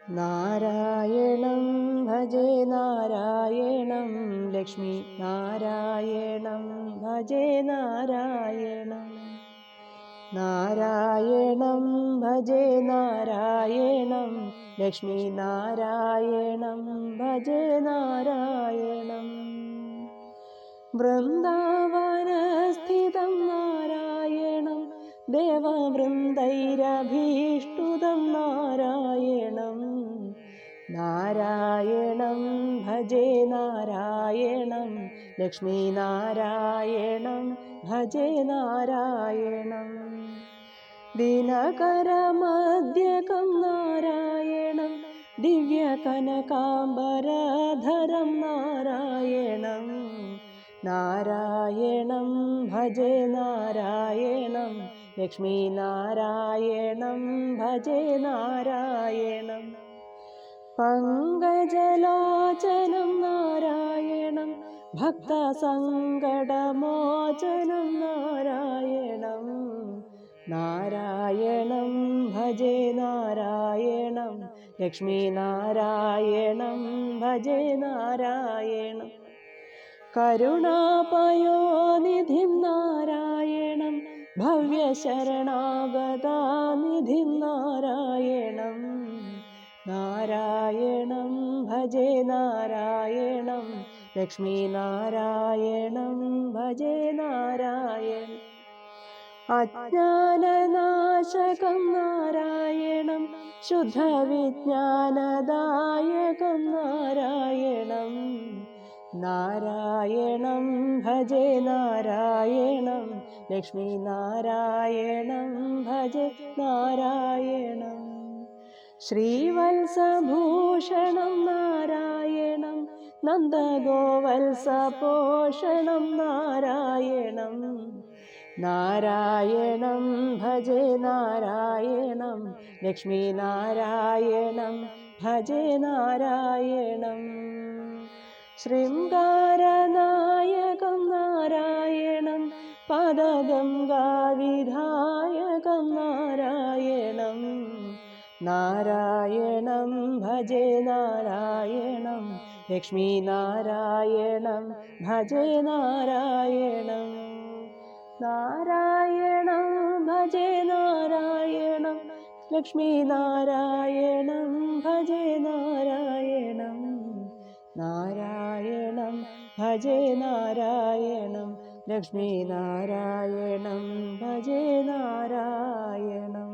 നാരായണം ഭജേ നാരായണം Lakshmi നാരായണം ഭജേ നാരായണം നാരായണം ഭജേ നാരായണം Lakshmi നാരായണം ഭജേ നാരായണം വൃന്ദാവനസ്ഥിതം നാരായണം ദേവവൃന്ദൈരഭീഷ്ടുതം നാരായണം നാരായണം ഭജേ നാരായണം Lakshmi നാരായണം ഭജേ നാരായണം ദിനകരമദ്യകം നാരായണം ദിവ്യകനകാംബരധരം നാരായണം നാരായണം ഭജേ നാരായണം Lakshmi നാരായണം ഭജേ നാരായണം പങ്കജലോചനം നാരായണം ഭക്തസങ്കടമോചനം നാരായണം നാരായണം ഭജേ നാരായണം Lakshmi നാരായണം ഭജേ നാരായണം കരുണാപയോനിധിം നാരായണം ഭവ്യശരണാഗതാനിധിം നാരായണം നാരായണം ഭജേ നാരായണം Lakshmi നാരായണം ഭജേ നാരായണം അജ്ഞാനനാശകം നാരായണം ശുദ്ധവിജ്ഞാനദായകം നാരായണം നാരായണം ഭജേ നാരായണം Lakshmi നാരായണം ഭജേ നാരായണം ശ്രീവത്സഭൂഷണം നാരായണം നന്ദഗോവത്സപോഷണം നാരായണം നാരായണം ഭജേ നാരായണം Lakshmi നാരായണം ഭജേ നാരായണം ശൃംഗാരനായകം നാരായണം പദഗംഗാവിധായകം നാരായണം നാരായണം ഭജേ നാരായണം Lakshmi നാരായണം ഭജേ നാരായണം നാരായണം ഭജേ നാരായണം Lakshmi നാരായണം ഭജേ നാരായണം നാരായണം ഭജേ നാരായണം Lakshmi നാരായണം ഭജേ നാരായണം